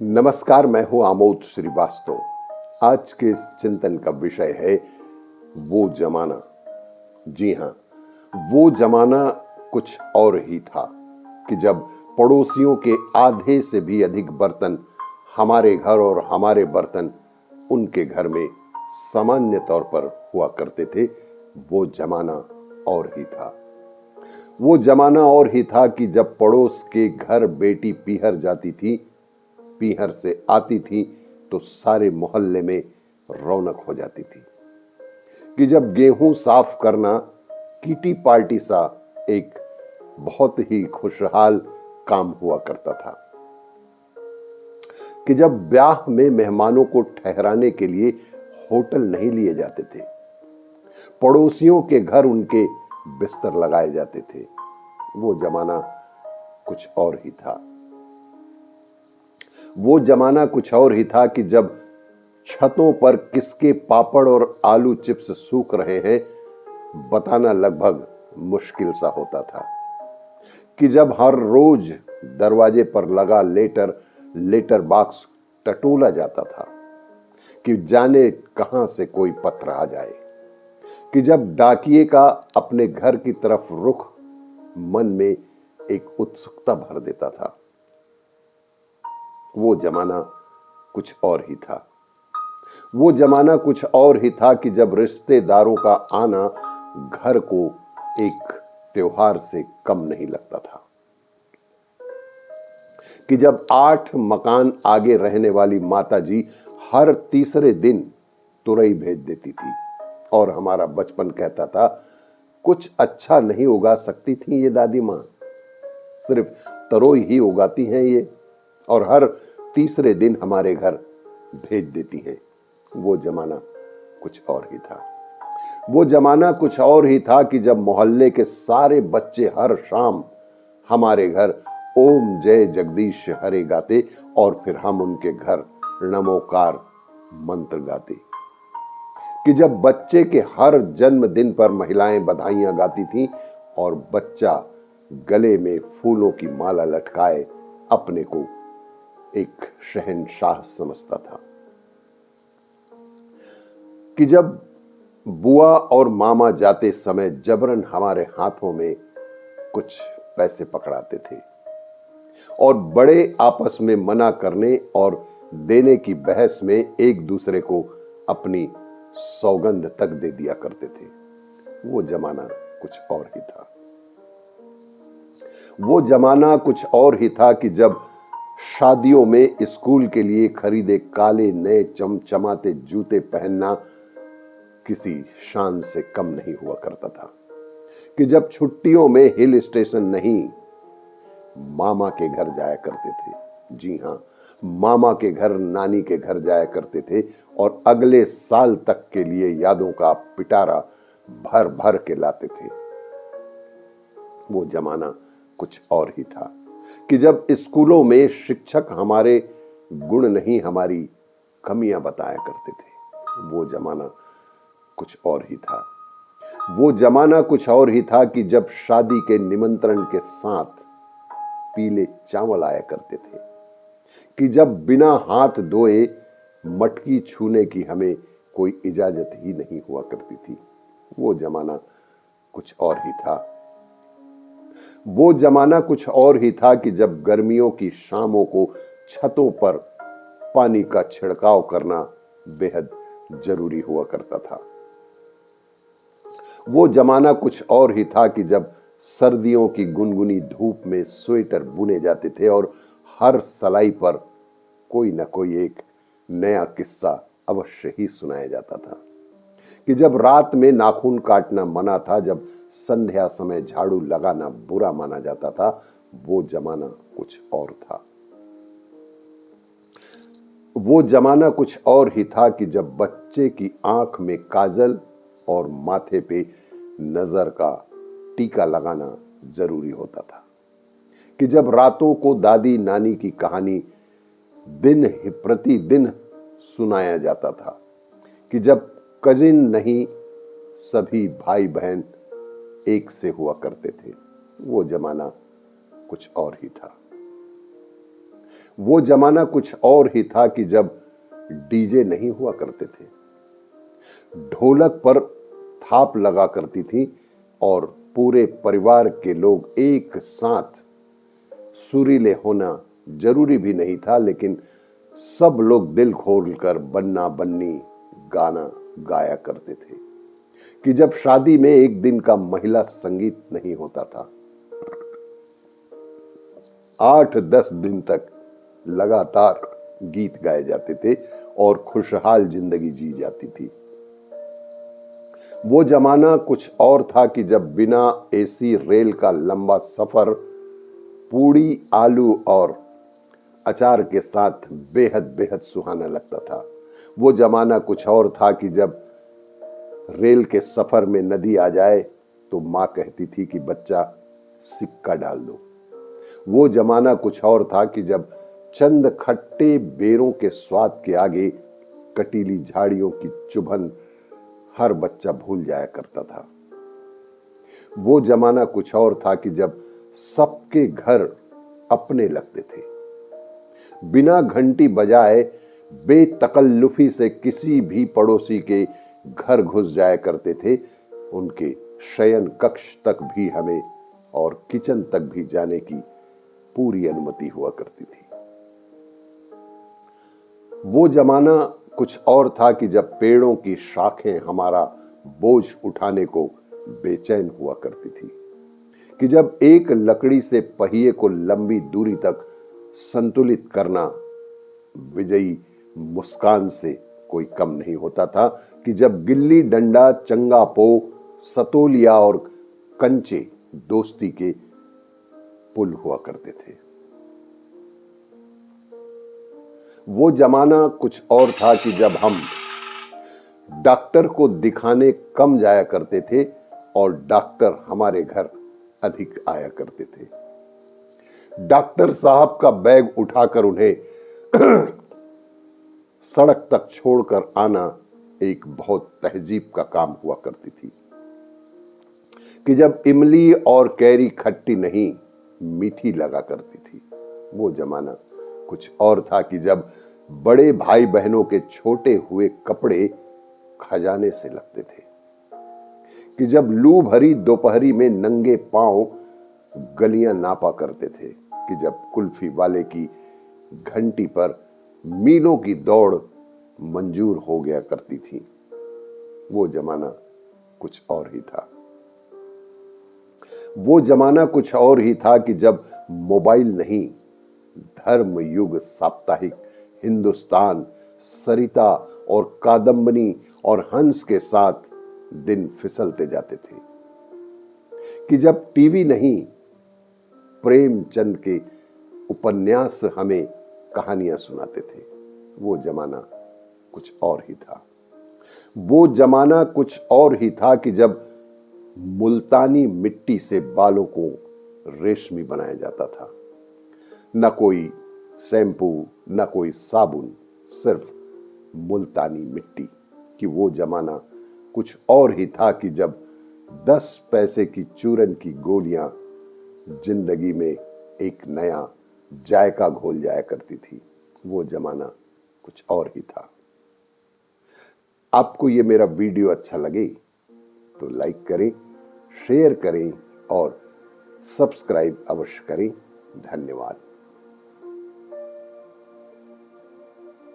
नमस्कार, मैं हूं आमोद श्रीवास्तव। आज के इस चिंतन का विषय है वो जमाना। जी हां, वो जमाना कुछ और ही था कि जब पड़ोसियों के आधे से भी अधिक बर्तन हमारे घर और हमारे बर्तन उनके घर में सामान्य तौर पर हुआ करते थे। वो जमाना और ही था। वो जमाना और ही था कि जब पड़ोस के घर बेटी पीहर जाती थी, पीहर से आती थी, तो सारे मोहल्ले में रौनक हो जाती थी। कि जब गेहूं साफ करना किटी पार्टी सा एक बहुत ही खुशहाल काम हुआ करता था। कि जब ब्याह में मेहमानों को ठहराने के लिए होटल नहीं लिए जाते थे, पड़ोसियों के घर उनके बिस्तर लगाए जाते थे। वो जमाना कुछ और ही था। वो जमाना कुछ और ही था कि जब छतों पर किसके पापड़ और आलू चिप्स सूख रहे हैं बताना लगभग मुश्किल सा होता था। कि जब हर रोज दरवाजे पर लगा लेटर बॉक्स टटोला जाता था कि जाने कहां से कोई पत्र आ जाए। कि जब डाकिये का अपने घर की तरफ रुख मन में एक उत्सुकता भर देता था। वो जमाना कुछ और ही था। वो जमाना कुछ और ही था कि जब रिश्तेदारों का आना घर को एक त्योहार से कम नहीं लगता था। कि जब 8 मकान आगे रहने वाली माताजी हर तीसरे दिन तुरई भेज देती थी और हमारा बचपन कहता था, कुछ अच्छा नहीं उगा सकती थी ये दादी मां, सिर्फ तरोई ही उगाती हैं ये, और हर तीसरे दिन हमारे घर भेज देती हैं। वो जमाना कुछ और ही था। वो जमाना कुछ और ही था कि जब मोहल्ले के सारे बच्चे हर शाम हमारे घर ओम जय जगदीश हरे गाते और फिर हम उनके घर नमोकार मंत्र गाते। कि जब बच्चे के हर जन्मदिन पर महिलाएं बधाइयां गाती थीं और बच्चा गले में फूलों की माला लटकाए अपने को एक शहंशाह समझता था। कि जब बुआ और मामा जाते समय जबरन हमारे हाथों में कुछ पैसे पकड़ाते थे और बड़े आपस में मना करने और देने की बहस में एक दूसरे को अपनी सौगंध तक दे दिया करते थे। वो जमाना कुछ और ही था। वो जमाना कुछ और ही था कि जब शादियों में स्कूल के लिए खरीदे काले नए चमचमाते जूते पहनना किसी शान से कम नहीं हुआ करता था। कि जब छुट्टियों में हिल स्टेशन नहीं, मामा के घर जाया करते थे। जी हां, मामा के घर, नानी के घर जाया करते थे और अगले साल तक के लिए यादों का पिटारा भर भर के लाते थे। वो जमाना कुछ और ही था। कि जब स्कूलों में शिक्षक हमारे गुण नहीं हमारी कमियां बताया करते थे। वो जमाना कुछ और ही था। वो जमाना कुछ और ही था कि जब शादी के निमंत्रण के साथ पीले चावल आया करते थे। कि जब बिना हाथ धोए मटकी छूने की हमें कोई इजाजत ही नहीं हुआ करती थी। वो जमाना कुछ और ही था। वो जमाना कुछ और ही था कि जब गर्मियों की शामों को छतों पर पानी का छिड़काव करना बेहद जरूरी हुआ करता था। वो जमाना कुछ और ही था कि जब सर्दियों की गुनगुनी धूप में स्वेटर बुने जाते थे और हर सलाई पर कोई ना कोई एक नया किस्सा अवश्य ही सुनाया जाता था। कि जब रात में नाखून काटना मना था, जब संध्या समय झाड़ू लगाना बुरा माना जाता था। वो जमाना कुछ और था। वो जमाना कुछ और ही था कि जब बच्चे की आंख में काजल और माथे पे नजर का टीका लगाना जरूरी होता था। कि जब रातों को दादी नानी की कहानी दिन ही प्रतिदिन सुनाया जाता था। कि जब कजिन नहीं, सभी भाई बहन एक से हुआ करते थे। वो जमाना कुछ और ही था। वो जमाना कुछ और ही था कि जब डीजे नहीं हुआ करते थे, ढोलक पर थाप लगा करती थी और पूरे परिवार के लोग एक साथ, सुरीले होना जरूरी भी नहीं था, लेकिन सब लोग दिल खोलकर बन्ना बन्नी गाना गाया करते थे। कि जब शादी में एक दिन का महिला संगीत नहीं होता था, 8-10 दिन तक लगातार गीत गाए जाते थे और खुशहाल जिंदगी जी जाती थी। वो जमाना कुछ और था कि जब बिना एसी रेल का लंबा सफर पूड़ी, आलू और अचार के साथ बेहद बेहद सुहाना लगता था। वो जमाना कुछ और था कि जब रेल के सफर में नदी आ जाए तो मां कहती थी कि बच्चा सिक्का डाल दो। वो जमाना कुछ और था कि जब चंद खट्टे बेरों के स्वाद के आगे कटीली झाड़ियों की चुभन हर बच्चा भूल जाया करता था। वो जमाना कुछ और था कि जब सबके घर अपने लगते थे, बिना घंटी बजाए बेतकल्लुफी से किसी भी पड़ोसी के घर घुस जाया करते थे। उनके शयन कक्ष तक भी हमें और किचन तक भी जाने की पूरी अनुमति हुआ करती थी। वो जमाना कुछ और था कि जब पेड़ों की शाखें हमारा बोझ उठाने को बेचैन हुआ करती थी, कि जब एक लकड़ी से पहिए को लंबी दूरी तक संतुलित करना विजयी मुस्कान से कोई कम नहीं होता था, कि जब गिल्ली डंडा, चंगा पो, सतोलिया और कंचे दोस्ती के पुल हुआ करते थे। वो जमाना कुछ और था कि जब हम डॉक्टर को दिखाने कम जाया करते थे और डॉक्टर हमारे घर अधिक आया करते थे। डॉक्टर साहब का बैग उठाकर उन्हें सड़क तक छोड़कर आना एक बहुत तहजीब का काम हुआ करती थी। कि जब इमली और कैरी खट्टी नहीं मीठी लगा करती थी। वो जमाना कुछ और था कि जब बड़े भाई बहनों के छोटे हुए कपड़े खजाने से लगते थे, कि जब लू भरी दोपहरी में नंगे पांव गलियां नापा करते थे, कि जब कुल्फी वाले की घंटी पर मीलों की दौड़ मंजूर हो गया करती थी। वो जमाना कुछ और ही था। वो जमाना कुछ और ही था कि जब मोबाइल नहीं, धर्म युग, साप्ताहिक, हिंदुस्तान, सरिता और कादम्बनी और हंस के साथ दिन फिसलते जाते थे। कि जब टीवी नहीं, प्रेमचंद के उपन्यास हमें कहानियां सुनाते थे। वो जमाना कुछ और ही था। वो जमाना कुछ और ही था कि जब मुल्तानी मिट्टी से बालों को रेशमी बनाया जाता था। न कोई शैम्पू, न कोई साबुन, सिर्फ मुल्तानी मिट्टी। कि वो जमाना कुछ और ही था कि जब 10 पैसे की चूरन की गोलियां जिंदगी में एक नया जायका घोल जाया करती थी। वो जमाना कुछ और ही था। आपको ये मेरा वीडियो अच्छा लगे तो लाइक करें, शेयर करें और सब्सक्राइब अवश्य करें। धन्यवाद।